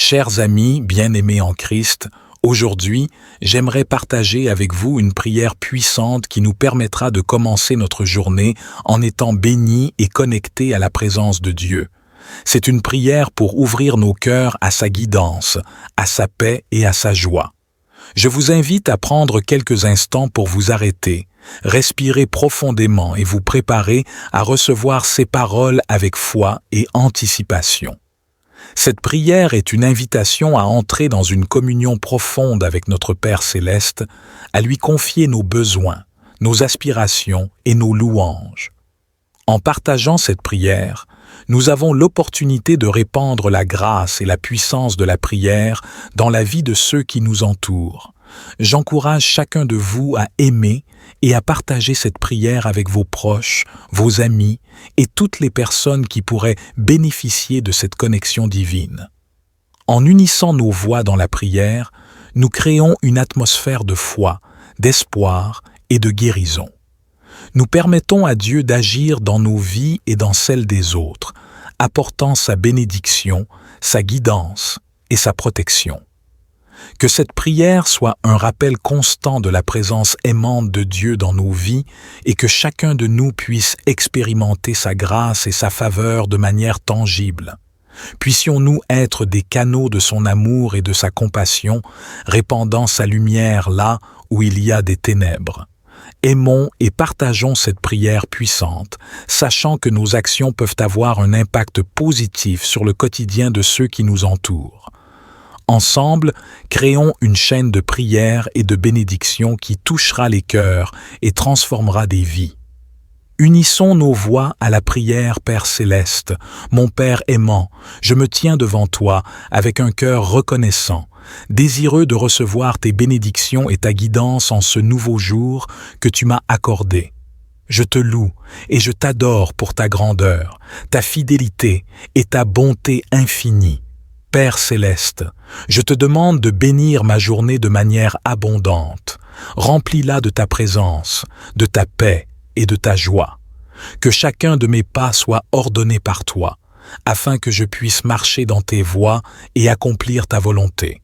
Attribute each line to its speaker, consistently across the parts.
Speaker 1: Chers amis bien-aimés en Christ, aujourd'hui, j'aimerais partager avec vous une prière puissante qui nous permettra de commencer notre journée en étant bénis et connectés à la présence de Dieu. C'est une prière pour ouvrir nos cœurs à sa guidance, à sa paix et à sa joie. Je vous invite à prendre quelques instants pour vous arrêter, respirer profondément et vous préparer à recevoir ces paroles avec foi et anticipation. Cette prière est une invitation à entrer dans une communion profonde avec notre Père céleste, à lui confier nos besoins, nos aspirations et nos louanges. En partageant cette prière, nous avons l'opportunité de répandre la grâce et la puissance de la prière dans la vie de ceux qui nous entourent. J'encourage chacun de vous à aimer et à partager cette prière avec vos proches, vos amis et toutes les personnes qui pourraient bénéficier de cette connexion divine. En unissant nos voix dans la prière, nous créons une atmosphère de foi, d'espoir et de guérison. Nous permettons à Dieu d'agir dans nos vies et dans celles des autres, apportant sa bénédiction, sa guidance et sa protection. Que cette prière soit un rappel constant de la présence aimante de Dieu dans nos vies et que chacun de nous puisse expérimenter sa grâce et sa faveur de manière tangible. Puissions-nous être des canaux de son amour et de sa compassion, répandant sa lumière là où il y a des ténèbres. Aimons et partageons cette prière puissante, sachant que nos actions peuvent avoir un impact positif sur le quotidien de ceux qui nous entourent. Ensemble, créons une chaîne de prière et de bénédiction qui touchera les cœurs et transformera des vies. Unissons nos voix à la prière, Père céleste, mon Père aimant, je me tiens devant toi avec un cœur reconnaissant, désireux de recevoir tes bénédictions et ta guidance en ce nouveau jour que tu m'as accordé. Je te loue et je t'adore pour ta grandeur, ta fidélité et ta bonté infinie. Père céleste, je te demande de bénir ma journée de manière abondante. Remplis-la de ta présence, de ta paix et de ta joie. Que chacun de mes pas soit ordonné par toi, afin que je puisse marcher dans tes voies et accomplir ta volonté.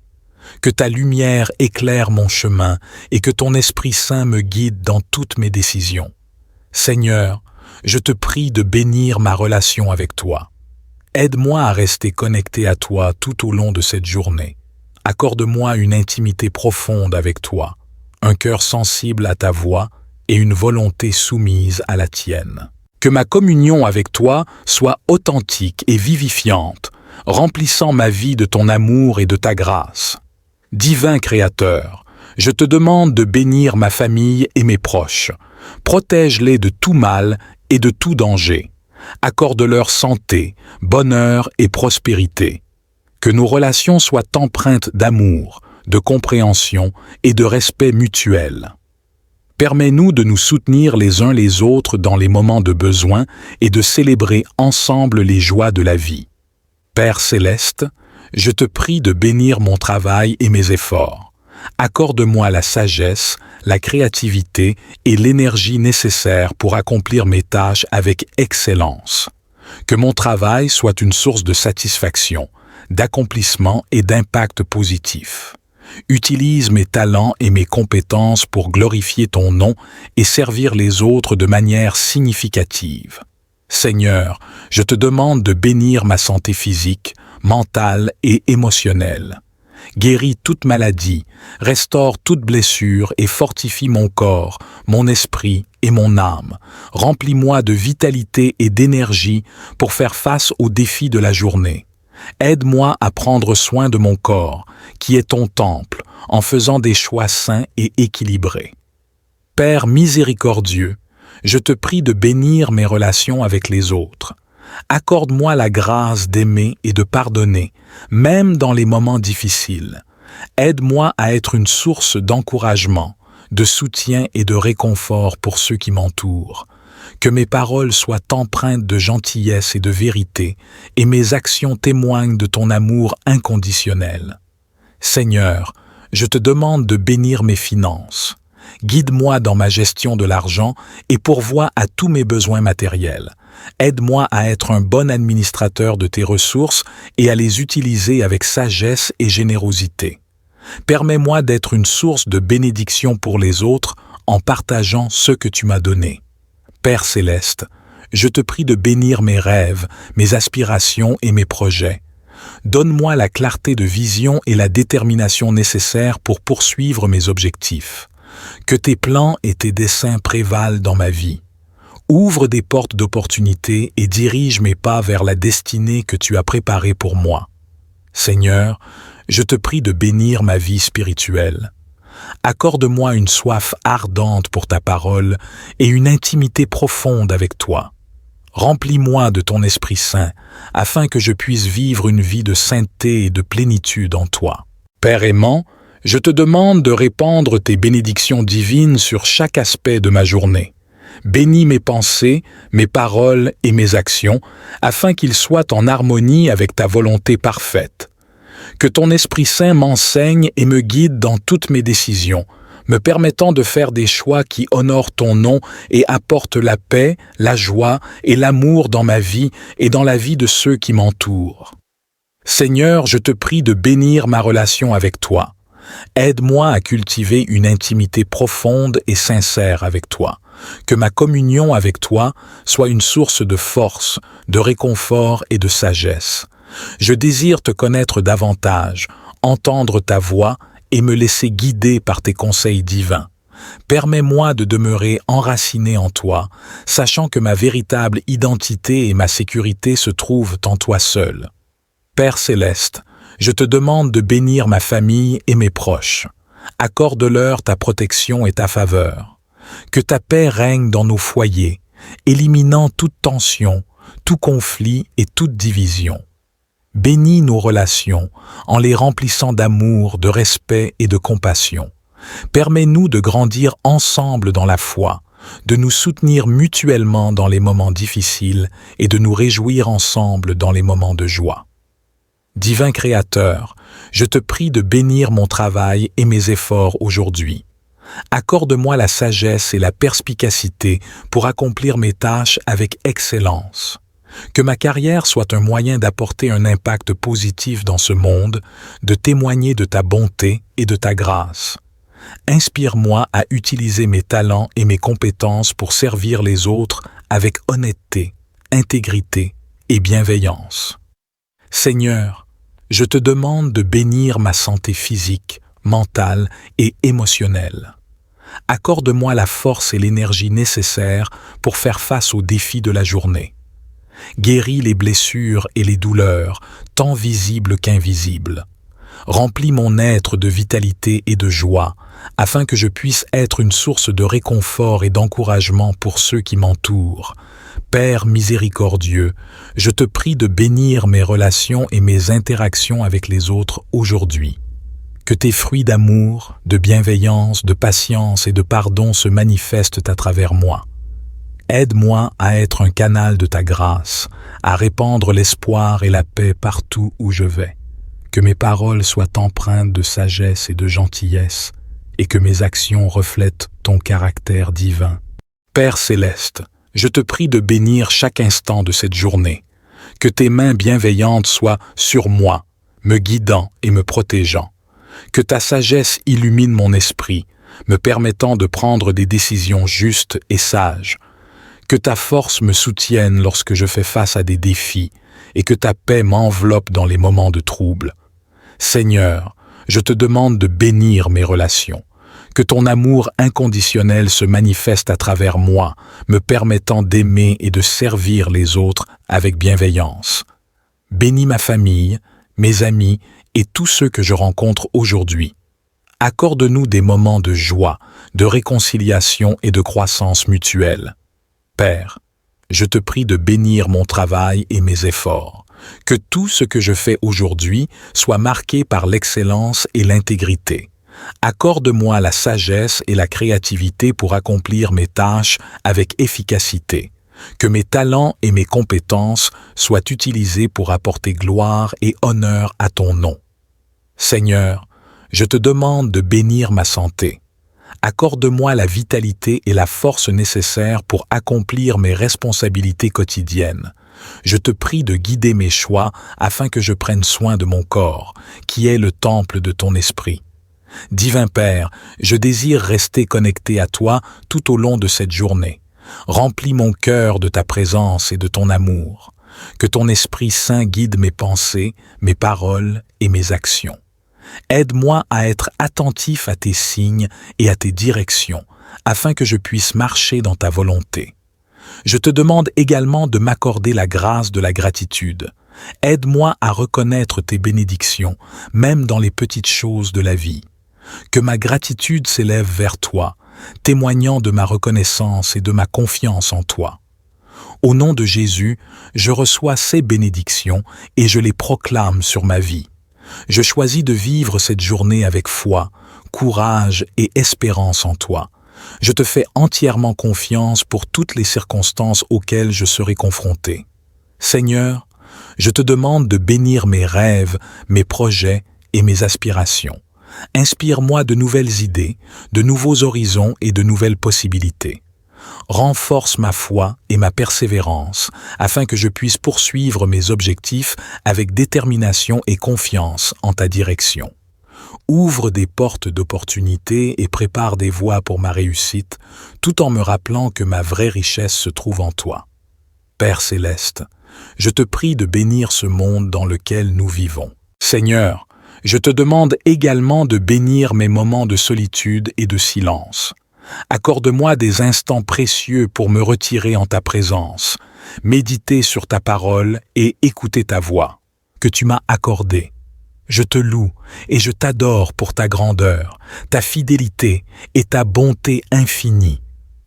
Speaker 1: Que ta lumière éclaire mon chemin et que ton Esprit Saint me guide dans toutes mes décisions. Seigneur, je te prie de bénir ma relation avec toi. Aide-moi à rester connecté à toi tout au long de cette journée. Accorde-moi une intimité profonde avec toi, un cœur sensible à ta voix et une volonté soumise à la tienne. Que ma communion avec toi soit authentique et vivifiante, remplissant ma vie de ton amour et de ta grâce. Divin Créateur, je te demande de bénir ma famille et mes proches. Protège-les de tout mal et de tout danger. Accorde-leur santé, bonheur et prospérité. Que nos relations soient empreintes d'amour, de compréhension et de respect mutuel. Permets-nous de nous soutenir les uns les autres dans les moments de besoin et de célébrer ensemble les joies de la vie. Père céleste, je te prie de bénir mon travail et mes efforts. Accorde-moi la sagesse, la créativité et l'énergie nécessaires pour accomplir mes tâches avec excellence. Que mon travail soit une source de satisfaction, d'accomplissement et d'impact positif. Utilise mes talents et mes compétences pour glorifier ton nom et servir les autres de manière significative. Seigneur, je te demande de bénir ma santé physique, mentale et émotionnelle. Guéris toute maladie, restaure toute blessure et fortifie mon corps, mon esprit et mon âme. Remplis-moi de vitalité et d'énergie pour faire face aux défis de la journée. Aide-moi à prendre soin de mon corps, qui est ton temple, en faisant des choix sains et équilibrés. Père miséricordieux, je te prie de bénir mes relations avec les autres. Accorde-moi la grâce d'aimer et de pardonner, même dans les moments difficiles. Aide-moi à être une source d'encouragement, de soutien et de réconfort pour ceux qui m'entourent. Que mes paroles soient empreintes de gentillesse et de vérité, et mes actions témoignent de ton amour inconditionnel. Seigneur, je te demande de bénir mes finances. Guide-moi dans ma gestion de l'argent et pourvois à tous mes besoins matériels, Aide-moi à être un bon administrateur de tes ressources et à les utiliser avec sagesse et générosité. Permets-moi d'être une source de bénédiction pour les autres en partageant ce que tu m'as donné. Père céleste, je te prie de bénir mes rêves, mes aspirations et mes projets. Donne-moi la clarté de vision et la détermination nécessaires pour poursuivre mes objectifs. Que tes plans et tes desseins prévalent dans ma vie. Ouvre des portes d'opportunité et dirige mes pas vers la destinée que tu as préparée pour moi. Seigneur, je te prie de bénir ma vie spirituelle. Accorde-moi une soif ardente pour ta parole et une intimité profonde avec toi. Remplis-moi de ton Esprit Saint, afin que je puisse vivre une vie de sainteté et de plénitude en toi. Père aimant, je te demande de répandre tes bénédictions divines sur chaque aspect de ma journée. Bénis mes pensées, mes paroles et mes actions, afin qu'ils soient en harmonie avec ta volonté parfaite. Que ton Esprit Saint m'enseigne et me guide dans toutes mes décisions, me permettant de faire des choix qui honorent ton nom et apportent la paix, la joie et l'amour dans ma vie et dans la vie de ceux qui m'entourent. Seigneur, je te prie de bénir ma relation avec toi. Aide-moi à cultiver une intimité profonde et sincère avec toi. Que ma communion avec toi soit une source de force, de réconfort et de sagesse. Je désire te connaître davantage, entendre ta voix et me laisser guider par tes conseils divins. Permets-moi de demeurer enraciné en toi, sachant que ma véritable identité et ma sécurité se trouvent en toi seul. Père céleste, je te demande de bénir ma famille et mes proches. Accorde-leur ta protection et ta faveur. Que ta paix règne dans nos foyers, éliminant toute tension, tout conflit et toute division. Bénis nos relations en les remplissant d'amour, de respect et de compassion. Permets-nous de grandir ensemble dans la foi, de nous soutenir mutuellement dans les moments difficiles et de nous réjouir ensemble dans les moments de joie. Divin Créateur, je te prie de bénir mon travail et mes efforts aujourd'hui. Accorde-moi la sagesse et la perspicacité pour accomplir mes tâches avec excellence. Que ma carrière soit un moyen d'apporter un impact positif dans ce monde, de témoigner de ta bonté et de ta grâce. Inspire-moi à utiliser mes talents et mes compétences pour servir les autres avec honnêteté, intégrité et bienveillance. Seigneur, je te demande de bénir ma santé physique, mentale et émotionnelle. Accorde-moi la force et l'énergie nécessaires pour faire face aux défis de la journée. Guéris les blessures et les douleurs, tant visibles qu'invisibles. Remplis mon être de vitalité et de joie, afin que je puisse être une source de réconfort et d'encouragement pour ceux qui m'entourent. Père miséricordieux, je te prie de bénir mes relations et mes interactions avec les autres aujourd'hui. Que tes fruits d'amour, de bienveillance, de patience et de pardon se manifestent à travers moi. Aide-moi à être un canal de ta grâce, à répandre l'espoir et la paix partout où je vais. Que mes paroles soient empreintes de sagesse et de gentillesse, et que mes actions reflètent ton caractère divin. Père céleste, je te prie de bénir chaque instant de cette journée. Que tes mains bienveillantes soient sur moi, me guidant et me protégeant. Que ta sagesse illumine mon esprit, me permettant de prendre des décisions justes et sages. Que ta force me soutienne lorsque je fais face à des défis et que ta paix m'enveloppe dans les moments de trouble. Seigneur, je te demande de bénir mes relations. Que ton amour inconditionnel se manifeste à travers moi, me permettant d'aimer et de servir les autres avec bienveillance. Bénis ma famille, mes amis et tous ceux que je rencontre aujourd'hui. Accorde-nous des moments de joie, de réconciliation et de croissance mutuelle. Père, je te prie de bénir mon travail et mes efforts. Que tout ce que je fais aujourd'hui soit marqué par l'excellence et l'intégrité. Accorde-moi la sagesse et la créativité pour accomplir mes tâches avec efficacité. Que mes talents et mes compétences soient utilisés pour apporter gloire et honneur à ton nom. Seigneur, je te demande de bénir ma santé. Accorde-moi la vitalité et la force nécessaires pour accomplir mes responsabilités quotidiennes. Je te prie de guider mes choix afin que je prenne soin de mon corps, qui est le temple de ton esprit. Divin Père, je désire rester connecté à toi tout au long de cette journée. Remplis mon cœur de ta présence et de ton amour. Que ton Esprit Saint guide mes pensées, mes paroles et mes actions. Aide-moi à être attentif à tes signes et à tes directions, afin que je puisse marcher dans ta volonté. Je te demande également de m'accorder la grâce de la gratitude. Aide-moi à reconnaître tes bénédictions, même dans les petites choses de la vie. Que ma gratitude s'élève vers toi, témoignant de ma reconnaissance et de ma confiance en toi. Au nom de Jésus, je reçois ces bénédictions et je les proclame sur ma vie. Je choisis de vivre cette journée avec foi, courage et espérance en toi. Je te fais entièrement confiance pour toutes les circonstances auxquelles je serai confronté. Seigneur, je te demande de bénir mes rêves, mes projets et mes aspirations. Inspire-moi de nouvelles idées, de nouveaux horizons et de nouvelles possibilités. Renforce ma foi et ma persévérance afin que je puisse poursuivre mes objectifs avec détermination et confiance en ta direction. Ouvre des portes d'opportunités et prépare des voies pour ma réussite, tout en me rappelant que ma vraie richesse se trouve en toi. Père céleste, je te prie de bénir ce monde dans lequel nous vivons. Seigneur, je te demande également de bénir mes moments de solitude et de silence. Accorde-moi des instants précieux pour me retirer en ta présence, méditer sur ta parole et écouter ta voix, que tu m'as accordée. Je te loue et je t'adore pour ta grandeur, ta fidélité et ta bonté infinie.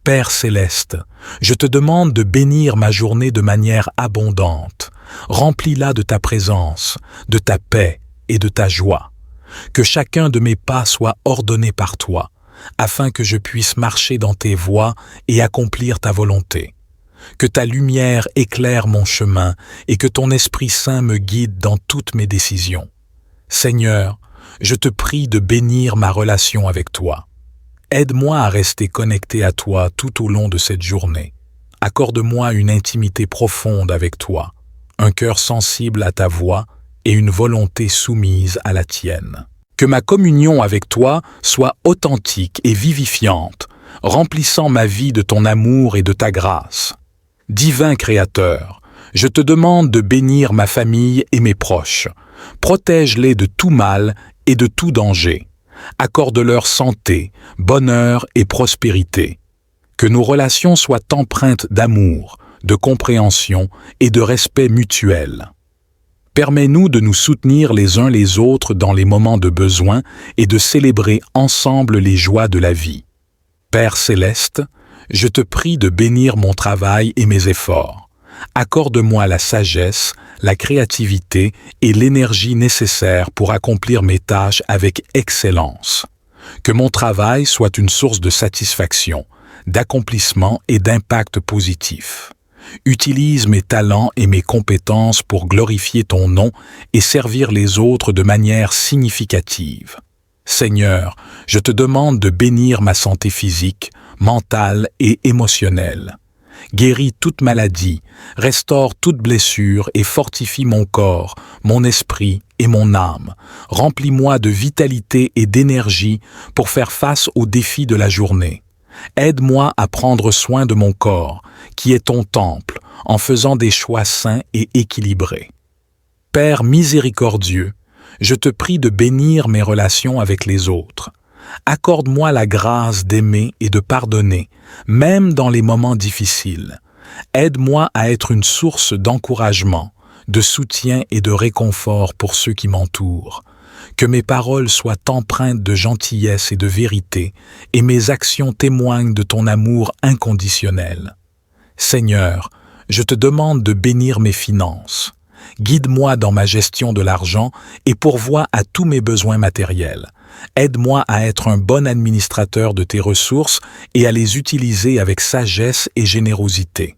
Speaker 1: Père céleste, je te demande de bénir ma journée de manière abondante. Remplis-la de ta présence, de ta paix et de ta joie. Que chacun de mes pas soit ordonné par toi, afin que je puisse marcher dans tes voies et accomplir ta volonté. Que ta lumière éclaire mon chemin et que ton Esprit Saint me guide dans toutes mes décisions. Seigneur, je te prie de bénir ma relation avec toi. Aide-moi à rester connecté à toi tout au long de cette journée. Accorde-moi une intimité profonde avec toi, un cœur sensible à ta voix et une volonté soumise à la tienne. Que ma communion avec toi soit authentique et vivifiante, remplissant ma vie de ton amour et de ta grâce. Divin Créateur, je te demande de bénir ma famille et mes proches. Protège-les de tout mal et de tout danger. Accorde-leur santé, bonheur et prospérité. Que nos relations soient empreintes d'amour, de compréhension et de respect mutuel. Permets-nous de nous soutenir les uns les autres dans les moments de besoin et de célébrer ensemble les joies de la vie. Père céleste, je te prie de bénir mon travail et mes efforts. Accorde-moi la sagesse, la créativité et l'énergie nécessaires pour accomplir mes tâches avec excellence. Que mon travail soit une source de satisfaction, d'accomplissement et d'impact positif. Utilise mes talents et mes compétences pour glorifier ton nom et servir les autres de manière significative. Seigneur, je te demande de bénir ma santé physique, mentale et émotionnelle. Guéris toute maladie, restaure toute blessure et fortifie mon corps, mon esprit et mon âme. Remplis-moi de vitalité et d'énergie pour faire face aux défis de la journée. Aide-moi à prendre soin de mon corps, qui est ton temple, en faisant des choix sains et équilibrés. Père miséricordieux, je te prie de bénir mes relations avec les autres. Accorde-moi la grâce d'aimer et de pardonner, même dans les moments difficiles. Aide-moi à être une source d'encouragement, de soutien et de réconfort pour ceux qui m'entourent. Que mes paroles soient empreintes de gentillesse et de vérité, et mes actions témoignent de ton amour inconditionnel. Seigneur, je te demande de bénir mes finances. Guide-moi dans ma gestion de l'argent et pourvois à tous mes besoins matériels. Aide-moi à être un bon administrateur de tes ressources et à les utiliser avec sagesse et générosité.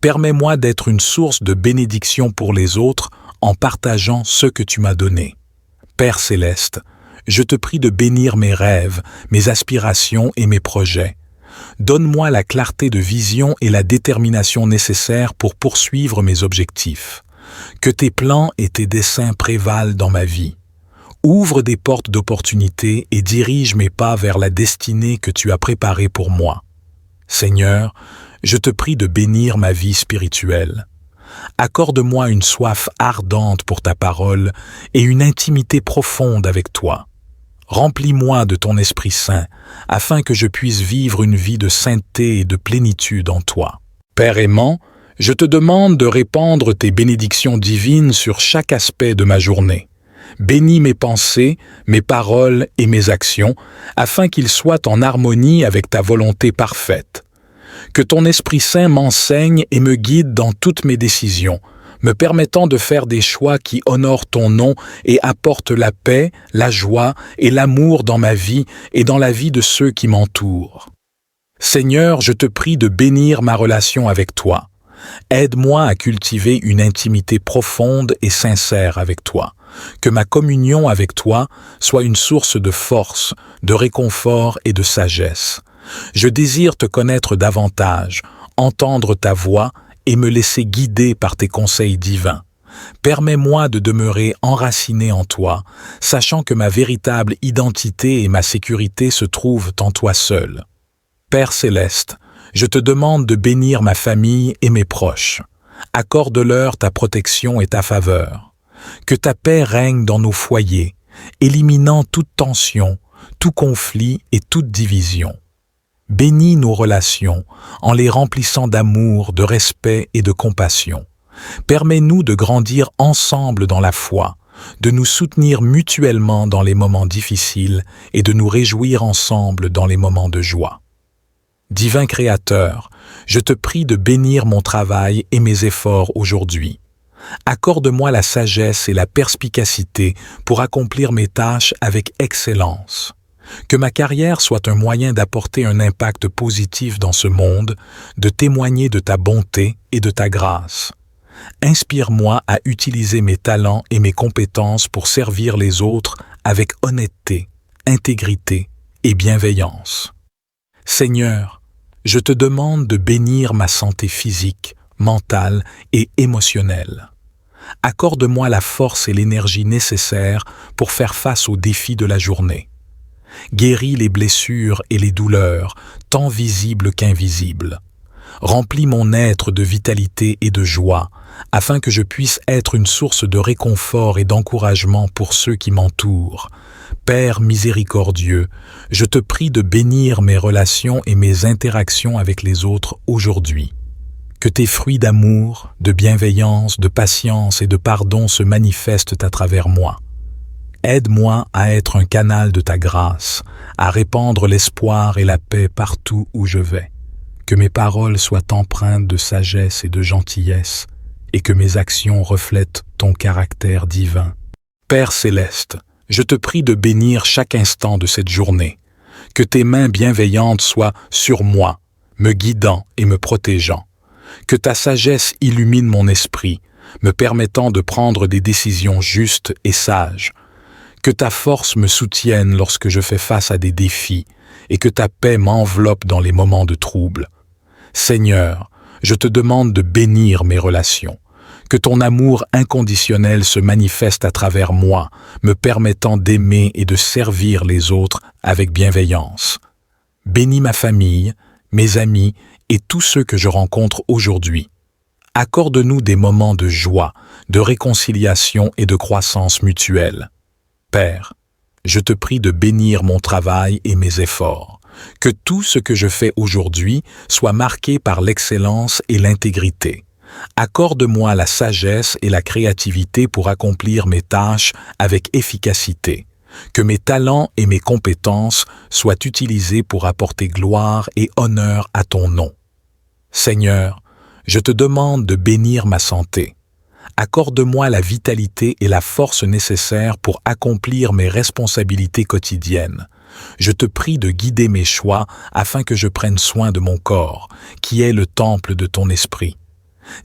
Speaker 1: Permets-moi d'être une source de bénédiction pour les autres en partageant ce que tu m'as donné. Père céleste, je te prie de bénir mes rêves, mes aspirations et mes projets. Donne-moi la clarté de vision et la détermination nécessaires pour poursuivre mes objectifs. Que tes plans et tes desseins prévalent dans ma vie. Ouvre des portes d'opportunité et dirige mes pas vers la destinée que tu as préparée pour moi. Seigneur, je te prie de bénir ma vie spirituelle. Accorde-moi une soif ardente pour ta parole et une intimité profonde avec toi. Remplis-moi de ton Esprit Saint, afin que je puisse vivre une vie de sainteté et de plénitude en toi. Père aimant, je te demande de répandre tes bénédictions divines sur chaque aspect de ma journée. Bénis mes pensées, mes paroles et mes actions, afin qu'ils soient en harmonie avec ta volonté parfaite. Que ton Esprit Saint m'enseigne et me guide dans toutes mes décisions, me permettant de faire des choix qui honorent ton nom et apportent la paix, la joie et l'amour dans ma vie et dans la vie de ceux qui m'entourent. Seigneur, je te prie de bénir ma relation avec toi. Aide-moi à cultiver une intimité profonde et sincère avec toi. Que ma communion avec toi soit une source de force, de réconfort et de sagesse. Je désire te connaître davantage, entendre ta voix et me laisser guider par tes conseils divins. Permets-moi de demeurer enraciné en toi, sachant que ma véritable identité et ma sécurité se trouvent en toi seul. Père céleste, je te demande de bénir ma famille et mes proches. Accorde-leur ta protection et ta faveur. Que ta paix règne dans nos foyers, éliminant toute tension, tout conflit et toute division. Bénis nos relations en les remplissant d'amour, de respect et de compassion. Permets-nous de grandir ensemble dans la foi, de nous soutenir mutuellement dans les moments difficiles et de nous réjouir ensemble dans les moments de joie. Divin Créateur, je te prie de bénir mon travail et mes efforts aujourd'hui. Accorde-moi la sagesse et la perspicacité pour accomplir mes tâches avec excellence. Que ma carrière soit un moyen d'apporter un impact positif dans ce monde, de témoigner de ta bonté et de ta grâce. Inspire-moi à utiliser mes talents et mes compétences pour servir les autres avec honnêteté, intégrité et bienveillance. Seigneur, je te demande de bénir ma santé physique, mentale et émotionnelle. Accorde-moi la force et l'énergie nécessaires pour faire face aux défis de la journée. Guéris les blessures et les douleurs, tant visibles qu'invisibles. Remplis mon être de vitalité et de joie, afin que je puisse être une source de réconfort et d'encouragement pour ceux qui m'entourent. Père miséricordieux, je te prie de bénir mes relations et mes interactions avec les autres aujourd'hui. Que tes fruits d'amour, de bienveillance, de patience et de pardon se manifestent à travers moi. Aide-moi à être un canal de ta grâce, à répandre l'espoir et la paix partout où je vais. Que mes paroles soient empreintes de sagesse et de gentillesse, et que mes actions reflètent ton caractère divin. Père céleste, je te prie de bénir chaque instant de cette journée. Que tes mains bienveillantes soient sur moi, me guidant et me protégeant. Que ta sagesse illumine mon esprit, me permettant de prendre des décisions justes et sages. Que ta force me soutienne lorsque je fais face à des défis et que ta paix m'enveloppe dans les moments de trouble. Seigneur, je te demande de bénir mes relations. Que ton amour inconditionnel se manifeste à travers moi, me permettant d'aimer et de servir les autres avec bienveillance. Bénis ma famille, mes amis et tous ceux que je rencontre aujourd'hui. Accorde-nous des moments de joie, de réconciliation et de croissance mutuelle. Père, je te prie de bénir mon travail et mes efforts. Que tout ce que je fais aujourd'hui soit marqué par l'excellence et l'intégrité. Accorde-moi la sagesse et la créativité pour accomplir mes tâches avec efficacité. Que mes talents et mes compétences soient utilisés pour apporter gloire et honneur à ton nom. Seigneur, je te demande de bénir ma santé. Accorde-moi la vitalité et la force nécessaires pour accomplir mes responsabilités quotidiennes. Je te prie de guider mes choix afin que je prenne soin de mon corps, qui est le temple de ton esprit.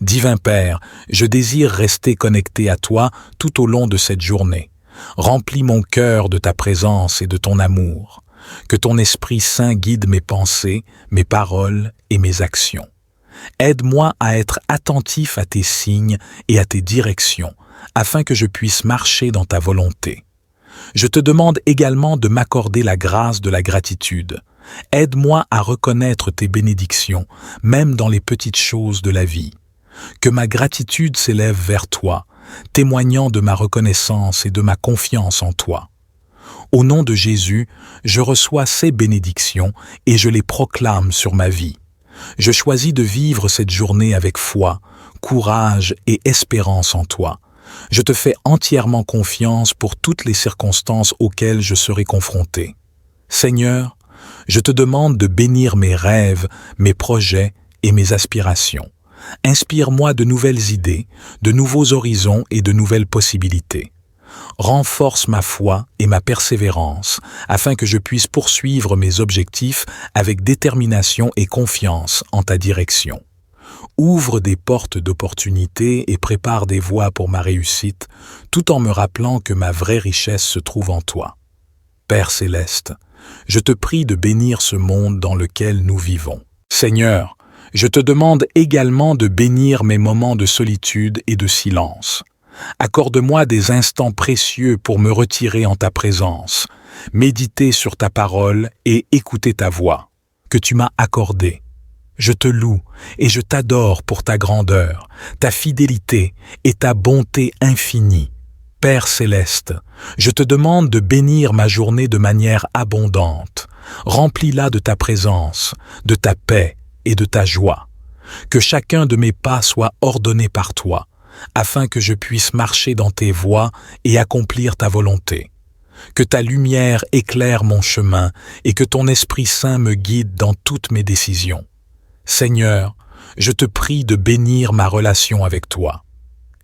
Speaker 1: Divin Père, je désire rester connecté à toi tout au long de cette journée. Remplis mon cœur de ta présence et de ton amour. Que ton Esprit Saint guide mes pensées, mes paroles et mes actions. Aide-moi à être attentif à tes signes et à tes directions, afin que je puisse marcher dans ta volonté. Je te demande également de m'accorder la grâce de la gratitude. Aide-moi à reconnaître tes bénédictions, même dans les petites choses de la vie. Que ma gratitude s'élève vers toi, témoignant de ma reconnaissance et de ma confiance en toi. Au nom de Jésus, je reçois ces bénédictions et je les proclame sur ma vie. Je choisis de vivre cette journée avec foi, courage et espérance en toi. Je te fais entièrement confiance pour toutes les circonstances auxquelles je serai confronté. Seigneur, je te demande de bénir mes rêves, mes projets et mes aspirations. Inspire-moi de nouvelles idées, de nouveaux horizons et de nouvelles possibilités. Renforce ma foi et ma persévérance, afin que je puisse poursuivre mes objectifs avec détermination et confiance en ta direction. Ouvre des portes d'opportunités et prépare des voies pour ma réussite, tout en me rappelant que ma vraie richesse se trouve en toi. Père céleste, je te prie de bénir ce monde dans lequel nous vivons. Seigneur, je te demande également de bénir mes moments de solitude et de silence. Accorde-moi des instants précieux pour me retirer en ta présence, méditer sur ta parole et écouter ta voix, que tu m'as accordée. Je te loue et je t'adore pour ta grandeur, ta fidélité et ta bonté infinie. Père céleste, je te demande de bénir ma journée de manière abondante. Remplis-la de ta présence, de ta paix et de ta joie. Que chacun de mes pas soit ordonné par toi, afin que je puisse marcher dans tes voies et accomplir ta volonté. Que ta lumière éclaire mon chemin et que ton Esprit Saint me guide dans toutes mes décisions. Seigneur, je te prie de bénir ma relation avec toi.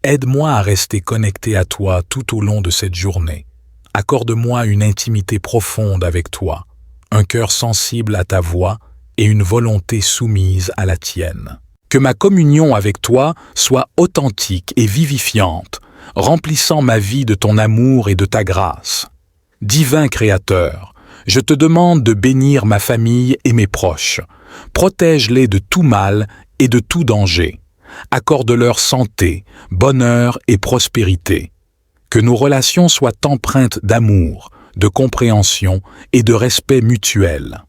Speaker 1: Aide-moi à rester connecté à toi tout au long de cette journée. Accorde-moi une intimité profonde avec toi, un cœur sensible à ta voix et une volonté soumise à la tienne. Que ma communion avec toi soit authentique et vivifiante, remplissant ma vie de ton amour et de ta grâce. Divin Créateur, je te demande de bénir ma famille et mes proches. Protège-les de tout mal et de tout danger. Accorde-leur santé, bonheur et prospérité. Que nos relations soient empreintes d'amour, de compréhension et de respect mutuel.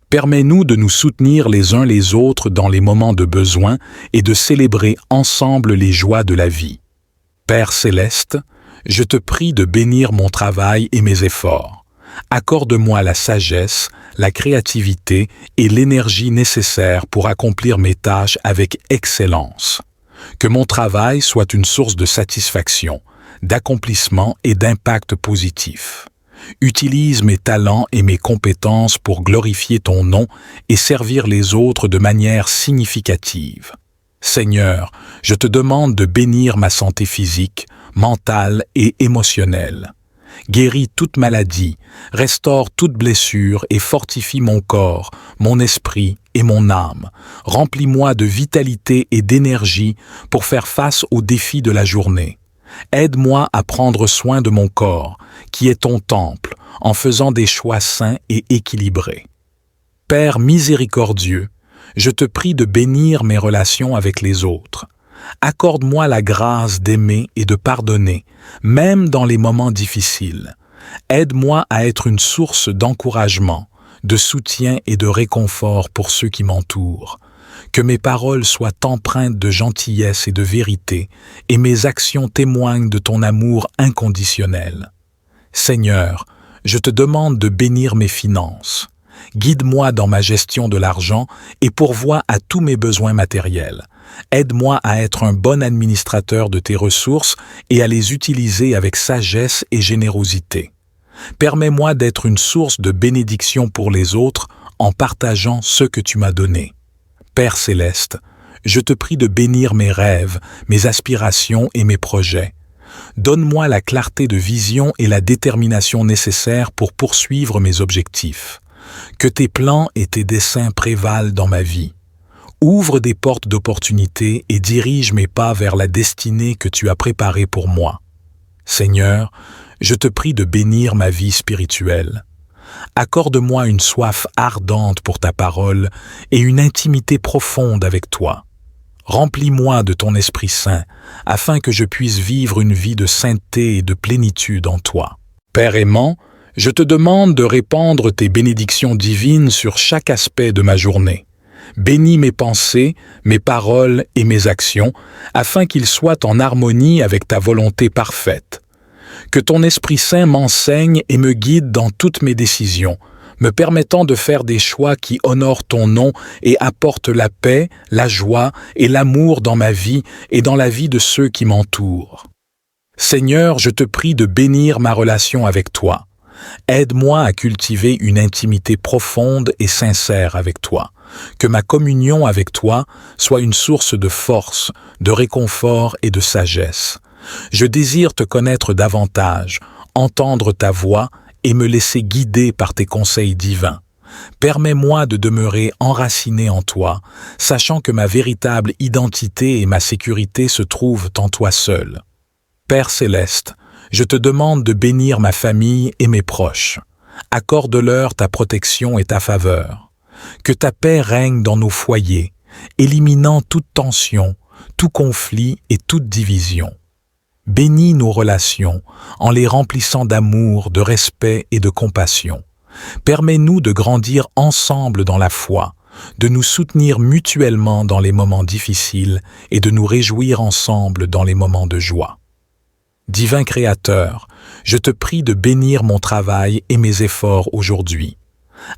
Speaker 1: Permets-nous de nous soutenir les uns les autres dans les moments de besoin et de célébrer ensemble les joies de la vie. Père céleste, je te prie de bénir mon travail et mes efforts. Accorde-moi la sagesse, la créativité et l'énergie nécessaires pour accomplir mes tâches avec excellence. Que mon travail soit une source de satisfaction, d'accomplissement et d'impact positif. Utilise mes talents et mes compétences pour glorifier ton nom et servir les autres de manière significative. Seigneur, je te demande de bénir ma santé physique, mentale et émotionnelle. Guéris toute maladie, restaure toute blessure et fortifie mon corps, mon esprit et mon âme. Remplis-moi de vitalité et d'énergie pour faire face aux défis de la journée. Aide-moi à prendre soin de mon corps, qui est ton temple, en faisant des choix sains et équilibrés. Père miséricordieux, je te prie de bénir mes relations avec les autres. Accorde-moi la grâce d'aimer et de pardonner, même dans les moments difficiles. Aide-moi à être une source d'encouragement, de soutien et de réconfort pour ceux qui m'entourent. Que mes paroles soient empreintes de gentillesse et de vérité, et mes actions témoignent de ton amour inconditionnel. Seigneur, je te demande de bénir mes finances. Guide-moi dans ma gestion de l'argent et pourvois à tous mes besoins matériels. Aide-moi à être un bon administrateur de tes ressources et à les utiliser avec sagesse et générosité. Permets-moi d'être une source de bénédiction pour les autres en partageant ce que tu m'as donné. Père céleste, je te prie de bénir mes rêves, mes aspirations et mes projets. Donne-moi la clarté de vision et la détermination nécessaires pour poursuivre mes objectifs. Que tes plans et tes desseins prévalent dans ma vie. Ouvre des portes d'opportunité et dirige mes pas vers la destinée que tu as préparée pour moi. Seigneur, je te prie de bénir ma vie spirituelle. Accorde-moi une soif ardente pour ta parole et une intimité profonde avec toi. Remplis-moi de ton Esprit Saint, afin que je puisse vivre une vie de sainteté et de plénitude en toi. Père aimant, je te demande de répandre tes bénédictions divines sur chaque aspect de ma journée. Bénis mes pensées, mes paroles et mes actions, afin qu'ils soient en harmonie avec ta volonté parfaite. Que ton Esprit Saint m'enseigne et me guide dans toutes mes décisions, me permettant de faire des choix qui honorent ton nom et apportent la paix, la joie et l'amour dans ma vie et dans la vie de ceux qui m'entourent. Seigneur, je te prie de bénir ma relation avec toi. Aide-moi à cultiver une intimité profonde et sincère avec toi. Que ma communion avec toi soit une source de force, de réconfort et de sagesse. Je désire te connaître davantage, entendre ta voix et me laisser guider par tes conseils divins. Permets-moi de demeurer enraciné en toi, sachant que ma véritable identité et ma sécurité se trouvent en toi seul. Père céleste, je te demande de bénir ma famille et mes proches. Accorde-leur ta protection et ta faveur. Que ta paix règne dans nos foyers, éliminant toute tension, tout conflit et toute division. Bénis nos relations en les remplissant d'amour, de respect et de compassion. Permets-nous de grandir ensemble dans la foi, de nous soutenir mutuellement dans les moments difficiles et de nous réjouir ensemble dans les moments de joie. Divin Créateur, je te prie de bénir mon travail et mes efforts aujourd'hui.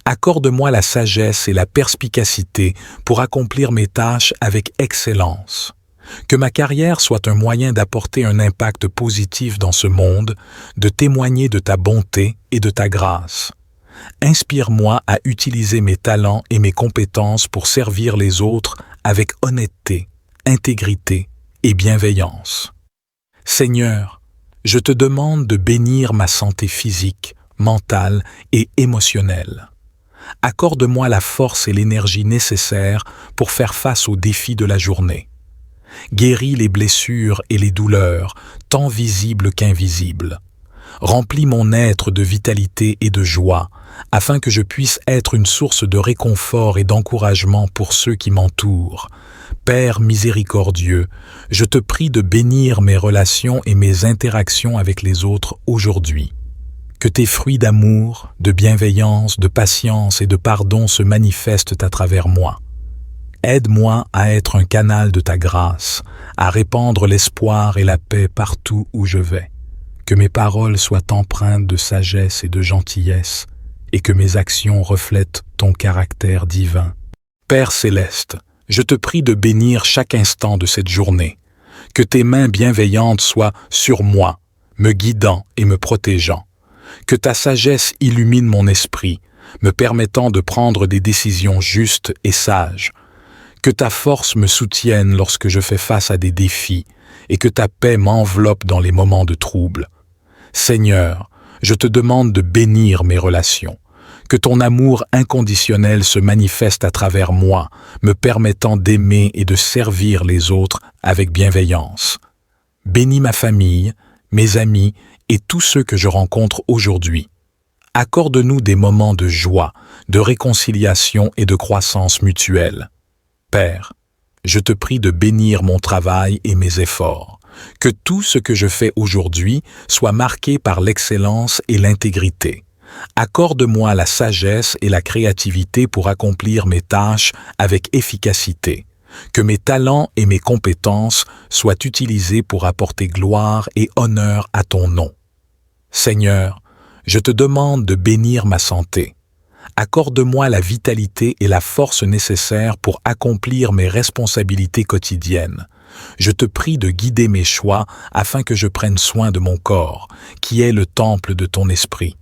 Speaker 1: Accorde-moi la sagesse et la perspicacité pour accomplir mes tâches avec excellence. Que ma carrière soit un moyen d'apporter un impact positif dans ce monde, de témoigner de ta bonté et de ta grâce. Inspire-moi à utiliser mes talents et mes compétences pour servir les autres avec honnêteté, intégrité et bienveillance. Seigneur, je te demande de bénir ma santé physique, mentale et émotionnelle. Accorde-moi la force et l'énergie nécessaires pour faire face aux défis de la journée. Guéris les blessures et les douleurs, tant visibles qu'invisibles. Remplis mon être de vitalité et de joie, afin que je puisse être une source de réconfort et d'encouragement pour ceux qui m'entourent. Père miséricordieux, je te prie de bénir mes relations et mes interactions avec les autres aujourd'hui. Que tes fruits d'amour, de bienveillance, de patience et de pardon se manifestent à travers moi. Aide-moi à être un canal de ta grâce, à répandre l'espoir et la paix partout où je vais. Que mes paroles soient empreintes de sagesse et de gentillesse, et que mes actions reflètent ton caractère divin. Père céleste, je te prie de bénir chaque instant de cette journée. Que tes mains bienveillantes soient sur moi, me guidant et me protégeant. Que ta sagesse illumine mon esprit, me permettant de prendre des décisions justes et sages. Que ta force me soutienne lorsque je fais face à des défis et que ta paix m'enveloppe dans les moments de trouble. Seigneur, je te demande de bénir mes relations. Que ton amour inconditionnel se manifeste à travers moi, me permettant d'aimer et de servir les autres avec bienveillance. Bénis ma famille, mes amis et tous ceux que je rencontre aujourd'hui. Accorde-nous des moments de joie, de réconciliation et de croissance mutuelle. Père, je te prie de bénir mon travail et mes efforts. Que tout ce que je fais aujourd'hui soit marqué par l'excellence et l'intégrité. Accorde-moi la sagesse et la créativité pour accomplir mes tâches avec efficacité. Que mes talents et mes compétences soient utilisés pour apporter gloire et honneur à ton nom. Seigneur, je te demande de bénir ma santé. Accorde-moi la vitalité et la force nécessaires pour accomplir mes responsabilités quotidiennes. Je te prie de guider mes choix afin que je prenne soin de mon corps, qui est le temple de ton esprit.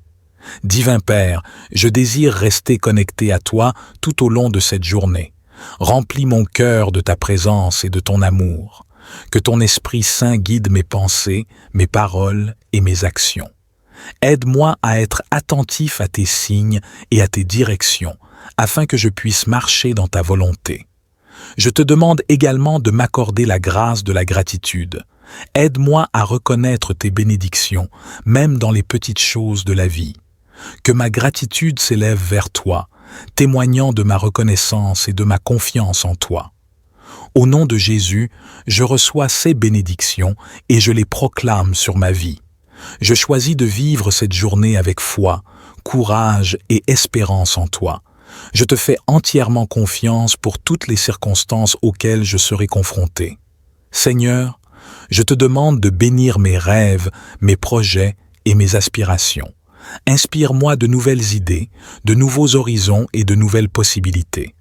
Speaker 1: Divin Père, je désire rester connecté à toi tout au long de cette journée. Remplis mon cœur de ta présence et de ton amour. Que ton Esprit Saint guide mes pensées, mes paroles et mes actions. Aide-moi à être attentif à tes signes et à tes directions, afin que je puisse marcher dans ta volonté. Je te demande également de m'accorder la grâce de la gratitude, Aide-moi à reconnaître tes bénédictions, même dans les petites choses de la vie. Que ma gratitude s'élève vers toi, témoignant de ma reconnaissance et de ma confiance en toi. Au nom de Jésus, je reçois ces bénédictions et je les proclame sur ma vie. Je choisis de vivre cette journée avec foi, courage et espérance en toi. Je te fais entièrement confiance pour toutes les circonstances auxquelles je serai confronté. Seigneur, je te demande de bénir mes rêves, mes projets et mes aspirations. Inspire-moi de nouvelles idées, de nouveaux horizons et de nouvelles possibilités.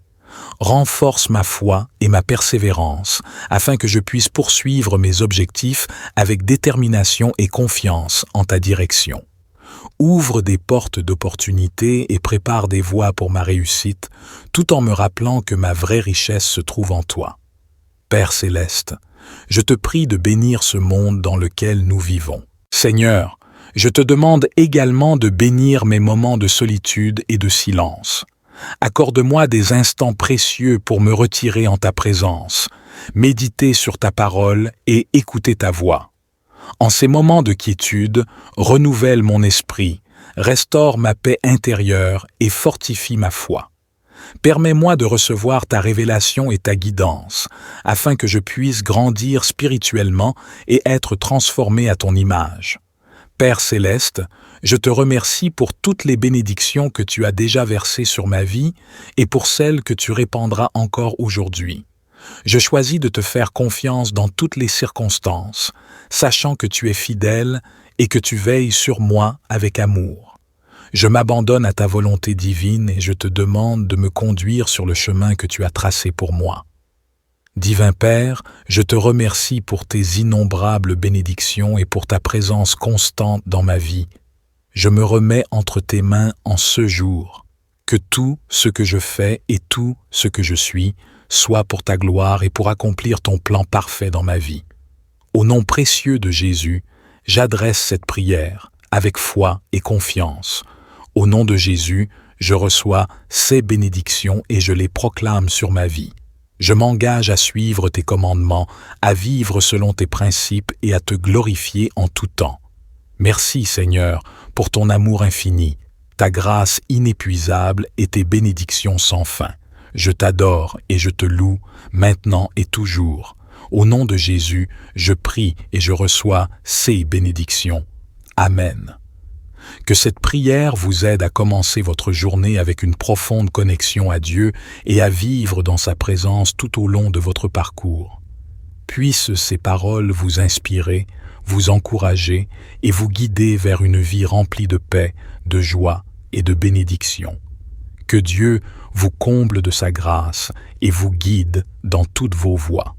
Speaker 1: Renforce ma foi et ma persévérance, afin que je puisse poursuivre mes objectifs avec détermination et confiance en ta direction. Ouvre des portes d'opportunités et prépare des voies pour ma réussite, tout en me rappelant que ma vraie richesse se trouve en toi. Père céleste, je te prie de bénir ce monde dans lequel nous vivons. Seigneur, je te demande également de bénir mes moments de solitude et de silence. Accorde-moi des instants précieux pour me retirer en ta présence, méditer sur ta parole et écouter ta voix. En ces moments de quiétude, renouvelle mon esprit, restaure ma paix intérieure et fortifie ma foi. Permets-moi de recevoir ta révélation et ta guidance, afin que je puisse grandir spirituellement et être transformé à ton image. Père céleste, je te remercie pour toutes les bénédictions que tu as déjà versées sur ma vie et pour celles que tu répandras encore aujourd'hui. Je choisis de te faire confiance dans toutes les circonstances, sachant que tu es fidèle et que tu veilles sur moi avec amour. Je m'abandonne à ta volonté divine et je te demande de me conduire sur le chemin que tu as tracé pour moi. Divin Père, je te remercie pour tes innombrables bénédictions et pour ta présence constante dans ma vie. Je me remets entre tes mains en ce jour. Que tout ce que je fais et tout ce que je suis soit pour ta gloire et pour accomplir ton plan parfait dans ma vie. Au nom précieux de Jésus, j'adresse cette prière avec foi et confiance. Au nom de Jésus, je reçois ces bénédictions et je les proclame sur ma vie. Je m'engage à suivre tes commandements, à vivre selon tes principes et à te glorifier en tout temps. Merci Seigneur pour ton amour infini, ta grâce inépuisable et tes bénédictions sans fin. Je t'adore et je te loue, maintenant et toujours. Au nom de Jésus, je prie et je reçois ces bénédictions. Amen. Que cette prière vous aide à commencer votre journée avec une profonde connexion à Dieu et à vivre dans sa présence tout au long de votre parcours. Puissent ces paroles vous inspirer, vous encourager et vous guider vers une vie remplie de paix, de joie et de bénédiction. Que Dieu vous comble de sa grâce et vous guide dans toutes vos voies.